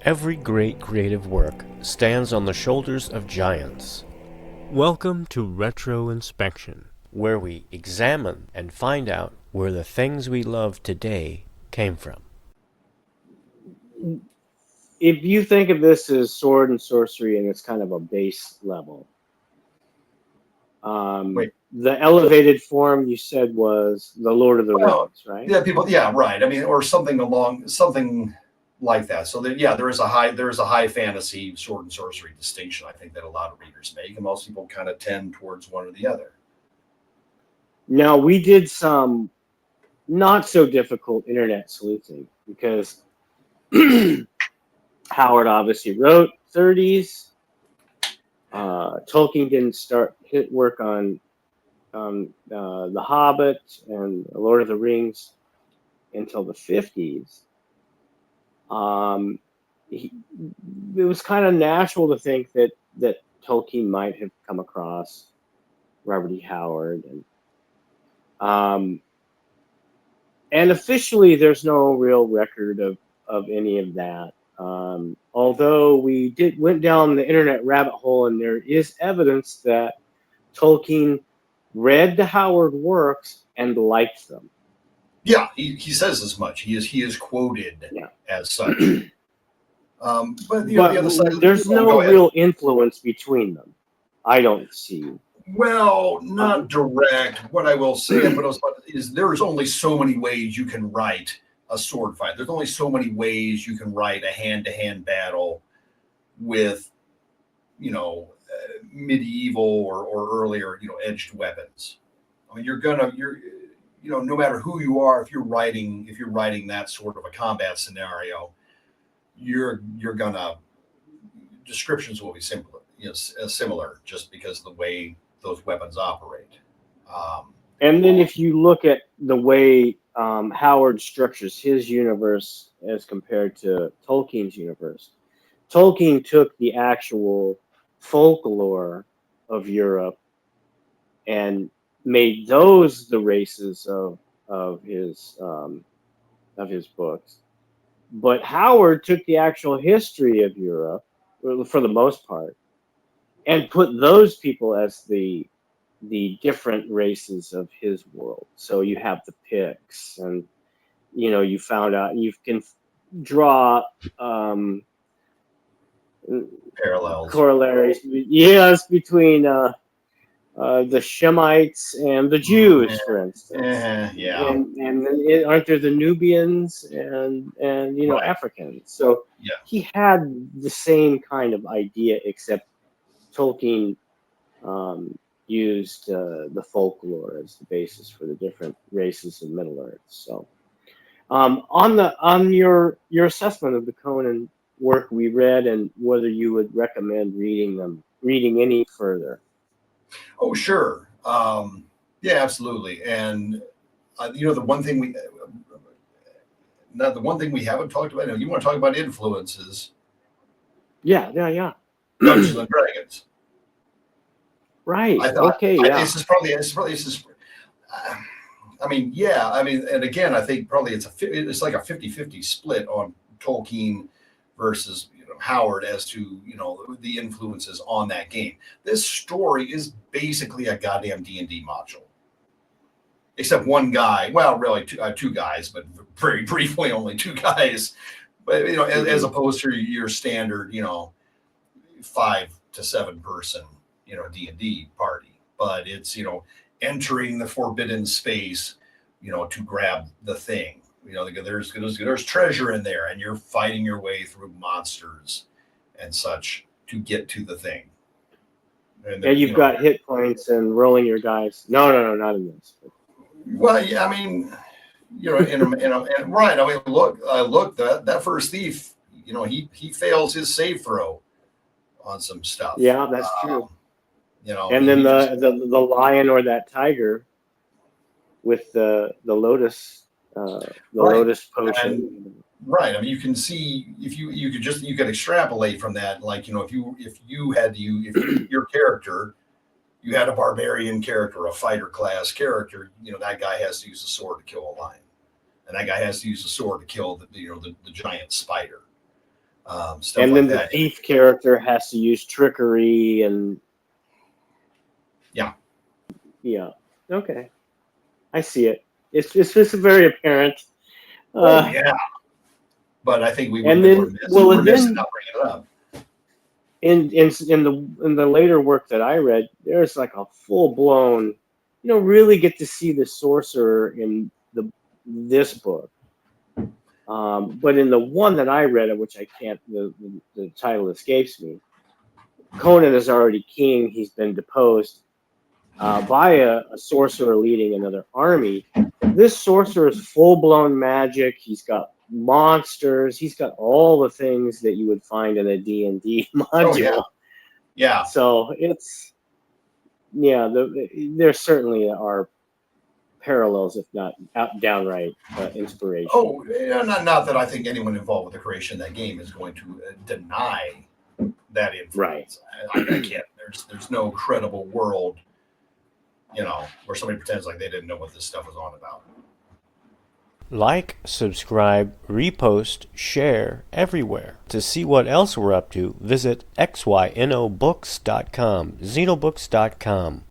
Every great creative work stands on the shoulders of giants. Welcome to RetroInspection, where we examine and find out where the things we love today came from. If you think of this as sword and sorcery and it's kind of a base level, the elevated form you said was the Lord of the Rings, right? Yeah, right. I mean, or something like that. So there is a high fantasy sword and sorcery distinction, I think, that a lot of readers make, and most people kind of tend towards one or the other. Now, we did some not so difficult internet sleuthing because Howard obviously wrote 30s. Tolkien didn't hit work on The Hobbit and Lord of the Rings until the 50s. It was kind of natural to think that Tolkien might have come across Robert E. Howard, and officially there's no real record of any of that. Although we went down the internet rabbit hole, and there is evidence that Tolkien read the Howard works and liked them. Yeah, he says as much. He is quoted as such. But the other side, there's no real influence between them. I don't see. Well, not direct. What I will say is there's only so many ways you can write a sword fight. There's only so many ways you can write a hand-to-hand battle with, medieval or earlier, edged weapons. I mean, no matter who you are, if you're writing that sort of a combat scenario, descriptions will be similar just because of the way those weapons operate. And then if you look at the way Howard structures his universe as compared to Tolkien's universe, Tolkien took the actual folklore of Europe and made those the races of his books. But Howard took the actual history of Europe, for the most part, and put those people as the different races of his world. So you have the Picts, and you found out you can draw corollaries, between the Shemites and the Jews, for instance. And aren't there the Nubians and right. Africans? So he had the same kind of idea, except Tolkien used the folklore as the basis for the different races of Middle Earth. So, on your assessment of the Conan work we read, and whether you would recommend reading any further. Oh, sure. Yeah, absolutely. And the one thing we haven't talked about. You want to talk about influences? Yeah. Dungeons and Dragons. Right. And again, I think probably it's like a 50-50 split on Tolkien versus Howard as to the influences on that game. This story is basically a goddamn D&D module, except one guy. Well, really two guys, but very briefly only two guys. But as opposed to your standard 5 to 7 person D&D party. But it's entering the forbidden space to grab the thing. There's treasure in there, and you're fighting your way through monsters and such to get to the thing. And you've got hit points and rolling your dice. No, not in this. Well, yeah, I mean, right. I mean, look, that first thief, he fails his save throw on some stuff. Yeah, that's true. And then the lion or that tiger with the lotus. Lotus potion. Right. I mean, you can see if you could extrapolate from that. Like, if your character, you had a barbarian character, a fighter class character, that guy has to use a sword to kill a lion, and that guy has to use a sword to kill the giant spider. stuff And like then the that. thief character has to use trickery and Yeah. yeah. Okay, I see it. It's just very apparent. Oh yeah, but I think we would And have been then, well, and remiss in then not bringing it up. in the later work that I read, there's like a full blown, really get to see the sorcerer in this book. But in the one that I read, which I can't, the title escapes me. Conan is already king. He's been deposed by a sorcerer leading another army. This sorcerer is full blown magic. He's got monsters. He's got all the things that you would find in a D&D module. Oh yeah, yeah. So it's there certainly are parallels, if not downright inspiration. Oh, yeah, not that I think anyone involved with the creation of that game is going to deny that influence. Right. I can't. There's no credible world, where somebody pretends like they didn't know what this stuff was on about. Like, subscribe, repost, share everywhere. To see what else we're up to, visit xynobooks.com, xenobooks.com.